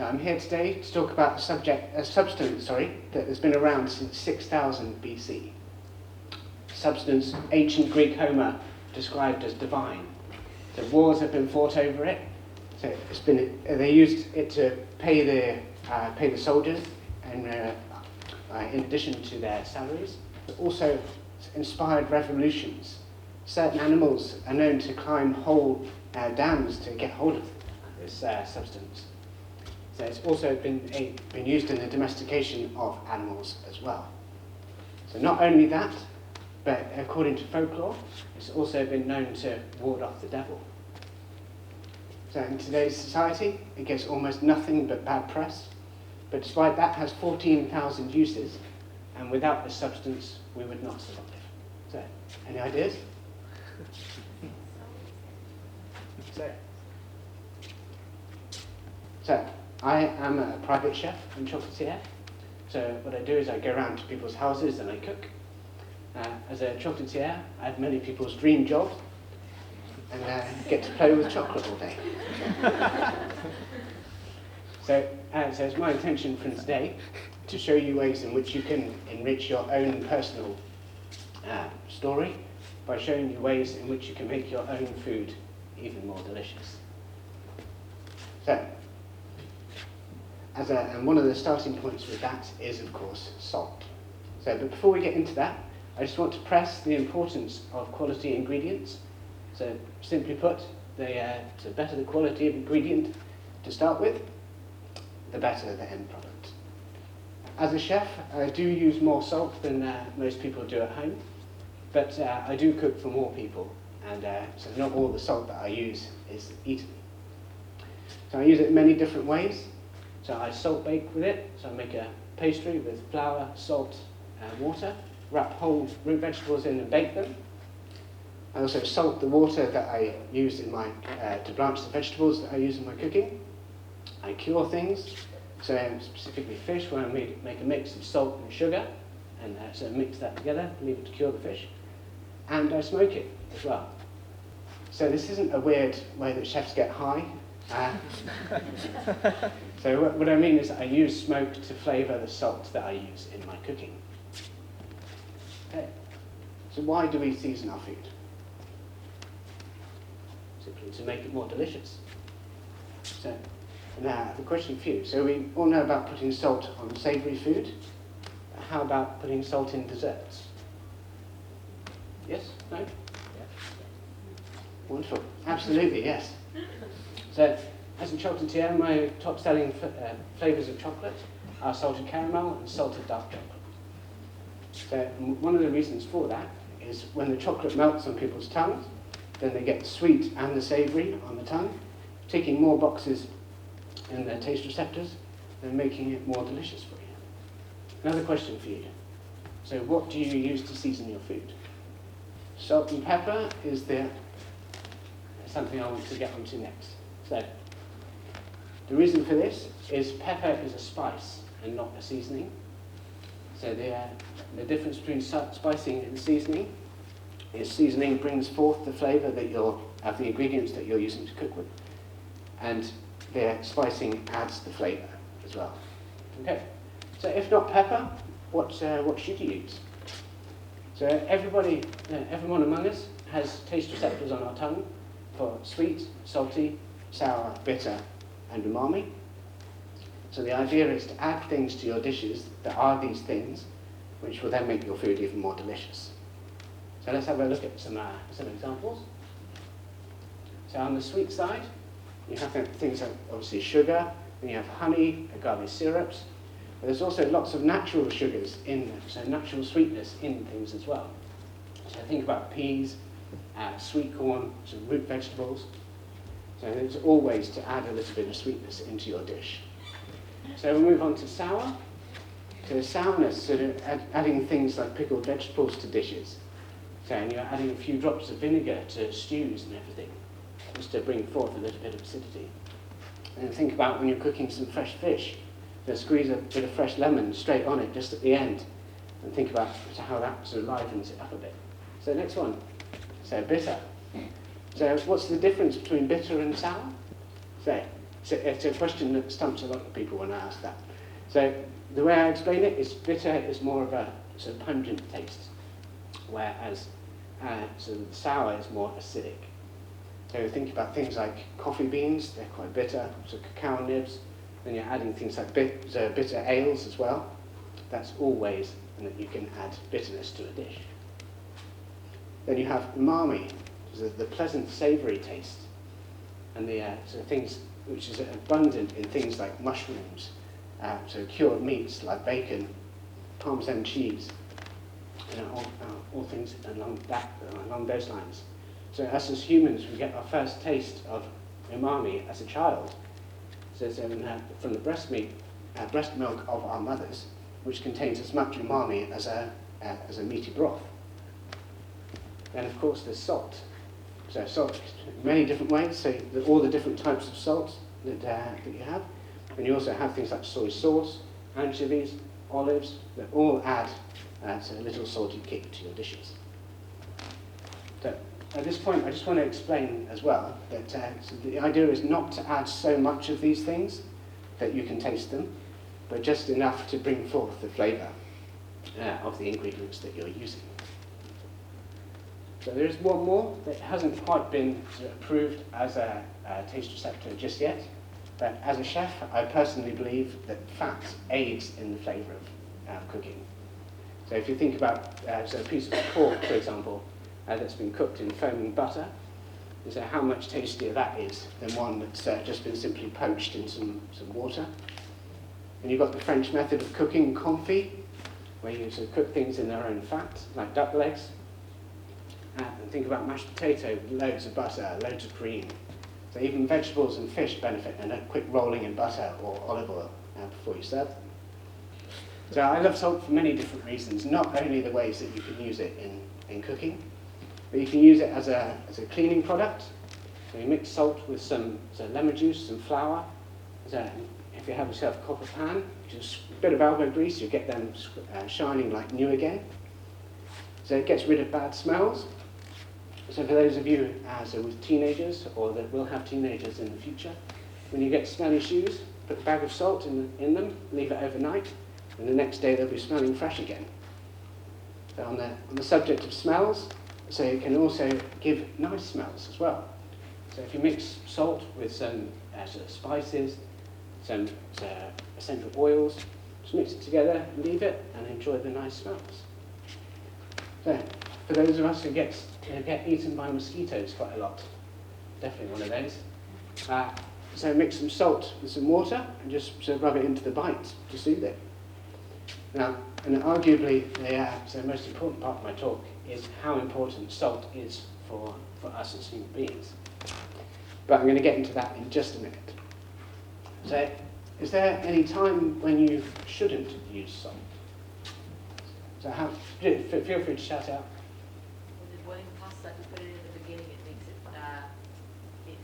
So I'm here today to talk about a substance that has been around since 6000 BC. Substance ancient Greek Homer described as divine. So wars have been fought over it. So they used it to pay the soldiers, and in addition to their salaries, but also inspired revolutions. Certain animals are known to climb whole dams to get hold of this substance. So it's also been used in the domestication of animals as well. So not only that, but according to folklore, it's also been known to ward off the devil. So in today's society, it gets almost nothing but bad press, but despite that, has 14,000 uses, and without this substance, we would not survive. So, any ideas? So, I am a private chef and chocolatier. So what I do is I go around to people's houses and I cook. As a chocolatier, I have many people's dream jobs and get to play with chocolate all day. So it's my intention from today to show you ways in which you can enrich your own personal story by showing you ways in which you can make your own food even more delicious. So, and one of the starting points with that is, of course, salt. So, but before we get into that, I just want to press the importance of quality ingredients. So, simply put, the better the quality of ingredient to start with, the better the end product. As a chef, I do use more salt than most people do at home, but I do cook for more people, and so not all the salt that I use is eaten. So I use it in many different ways. So I salt bake with it, so I make a pastry with flour, salt, and water, wrap whole root vegetables in and bake them. I also salt the water that I use in to blanch the vegetables that I use in my cooking. I cure things, so specifically fish, where I make a mix of salt and sugar, and so mix that together, leave it to cure the fish. And I smoke it as well. So this isn't a weird way that chefs get high. So what I mean is I use smoke to flavour the salt that I use in my cooking. Okay. So why do we season our food? Simply to make it more delicious. So now the question for you. So we all know about putting salt on savoury food. How about putting salt in desserts? Yes? No? Yeah. Wonderful. Absolutely, yes. So, as a chocolatier, my top-selling flavours of chocolate are salted caramel and salted dark chocolate. So, one of the reasons for that is when the chocolate melts on people's tongues, then they get the sweet and the savoury on the tongue, ticking more boxes in their taste receptors and making it more delicious for you. Another question for you. So, what do you use to season your food? Salt and pepper is something I want to get onto next. So, the reason for this is pepper is a spice and not a seasoning. So the difference between spicing and seasoning is seasoning brings forth the flavour of the ingredients that you're using to cook with, and the spicing adds the flavour as well. Okay. So if not pepper, what should you use? So everyone among us has taste receptors on our tongue for sweet, salty, sour, bitter, and umami. So the idea is to add things to your dishes that are these things, which will then make your food even more delicious. So let's have a look at some examples. So on the sweet side, you have things like obviously sugar, and you have honey, agave syrups. But there's also lots of natural sugars in them, so natural sweetness in things as well. So think about peas, sweet corn, some root vegetables. So there's all ways to add a little bit of sweetness into your dish. So we'll move on to sour. So sourness, sort of adding things like pickled vegetables to dishes. So and you're adding a few drops of vinegar to stews and everything, just to bring forth a little bit of acidity. And think about when you're cooking some fresh fish, just squeeze a bit of fresh lemon straight on it just at the end, and think about how that sort of livens it up a bit. So next one, so bitter. So what's the difference between bitter and sour? So it's a question that stumps a lot of people when I ask that. So the way I explain it is bitter is more of a sort of pungent taste, whereas sort of sour is more acidic. So think about things like coffee beans, they're quite bitter, so cacao nibs, then you're adding things like bitter ales as well. That's all ways that you can add bitterness to a dish. Then you have umami, which is the pleasant savoury taste, and the sort of things which is abundant in things like mushrooms, so cured meats like bacon, Parmesan cheese, all things along those lines. So us as humans, we get our first taste of umami as a child. So from the breast milk of our mothers, which contains as much umami as a meaty broth. Then of course there's salt. So salt in many different ways, so all the different types of salt that you have. And you also have things like soy sauce, anchovies, olives, that all add so a little salty kick to your dishes. So at this point, I just want to explain as well that so the idea is not to add so much of these things that you can taste them, but just enough to bring forth the flavour of the ingredients that you're using. So there is one more that hasn't quite been sort of approved as a taste receptor just yet, but as a chef, I personally believe that fat aids in the flavour of cooking. So if you think about so a piece of pork, for example, that's been cooked in foaming butter, so how much tastier that is than one that's just been simply poached in some water. And you've got the French method of cooking, confit, where you sort of cook things in their own fat, like duck legs. And think about mashed potato with loads of butter, loads of cream. So even vegetables and fish benefit in a quick rolling in butter or olive oil before you serve them. So I love salt for many different reasons, not only the ways that you can use it in cooking, but you can use it as a cleaning product. So you mix salt with some lemon juice, some flour. So if you have yourself a copper pan, just a bit of elbow grease, you get them shining like new again. So it gets rid of bad smells. So for those of you with teenagers, or that will have teenagers in the future, when you get smelly shoes, put a bag of salt in them, leave it overnight, and the next day they'll be smelling fresh again. So on the subject of smells, so it can also give nice smells as well. So if you mix salt with some sort of spices, some essential oils, just mix it together, leave it, and enjoy the nice smells. So for those of us who get eaten by mosquitoes quite a lot, definitely one of those. So mix some salt with some water and just sort of rub it into the bite to soothe it. Now, and arguably the most important part of my talk is how important salt is for us as human beings. But I'm going to get into that in just a minute. So, is there any time when you shouldn't use salt? So feel free to shout out. Was it boiling pasta, if you put it in the beginning, it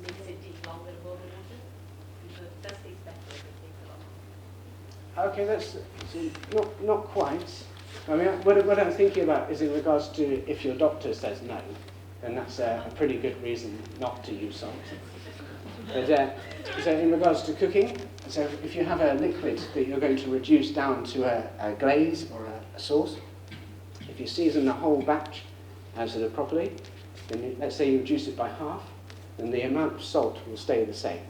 makes it take longer to boil the water? Because it does taste better if it takes a lot. Okay, that's not quite. I mean, what I'm thinking about is in regards to if your doctor says no, then that's a pretty good reason not to use salt. But, so in regards to cooking, so if you have a liquid that you're going to reduce down to a glaze or a sauce, if you season the whole batch sort of properly, then let's say you reduce it by half, then the amount of salt will stay the same.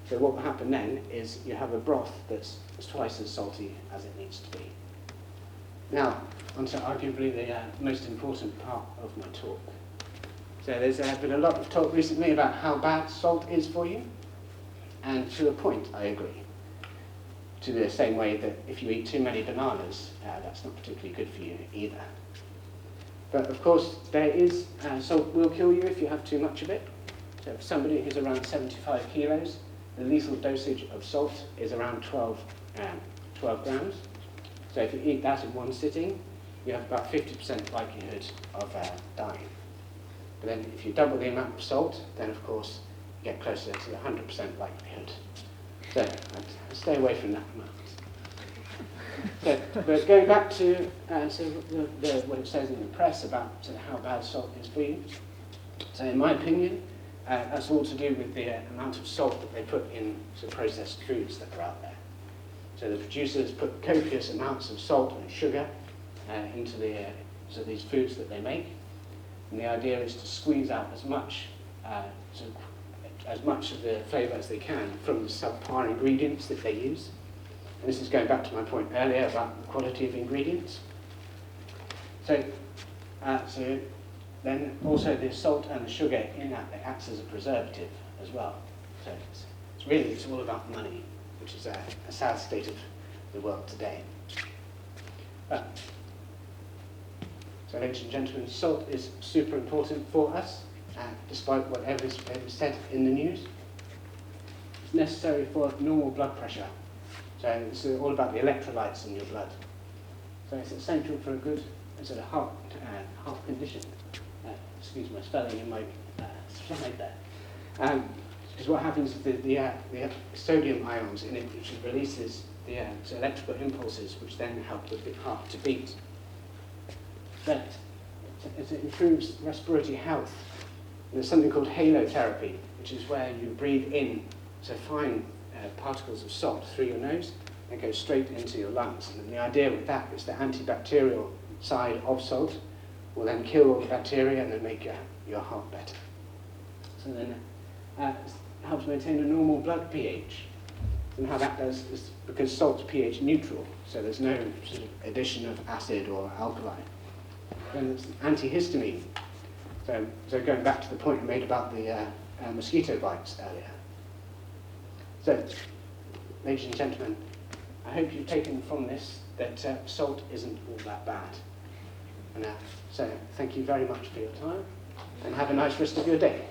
So what will happen then is you have a broth that's twice as salty as it needs to be. Now, onto arguably the most important part of my talk. So there's been a lot of talk recently about how bad salt is for you, and to a point I agree. To the same way that if you eat too many bananas, that's not particularly good for you either. But of course, salt will kill you if you have too much of it. So for somebody who's around 75 kilos, the lethal dosage of salt is around 12 grams. So if you eat that in one sitting, you have about 50% likelihood of dying. But then if you double the amount of salt, then of course you get closer to the 100% likelihood. So I'd stay away from that amount. So, but going back to what it says in the press about how bad salt is for you. So in my opinion, that's all to do with the amount of salt that they put in processed foods that are out there. So the producers put copious amounts of salt and sugar into these foods that they make. And the idea is to squeeze out as much of the flavour as they can from the subpar ingredients that they use. And this is going back to my point earlier about the quality of ingredients. So then also the salt and the sugar in that acts as a preservative as well. So it's all about money, which is a sad state of the world today. So ladies and gentlemen, salt is super important for us, despite whatever is said in the news. It's necessary for normal blood pressure. So it's all about the electrolytes in your blood. So it's essential for a good heart condition. Excuse my spelling in my slide there. Because what happens is the sodium ions in it, which releases the electrical impulses, which then help the heart to beat. But it improves respiratory health. And there's something called halotherapy, which is where you breathe in fine particles of salt through your nose and go straight into your lungs. And the idea with that is the antibacterial side of salt will then kill all the bacteria and then make your heart better. So then it helps maintain a normal blood pH. And how that does is because salt's pH neutral, so there's no addition of acid or alkali. Then it's antihistamine. So going back to the point I made about the mosquito bites earlier. So, ladies and gentlemen, I hope you've taken from this that salt isn't all that bad. And so thank you very much for your time, and have a nice rest of your day.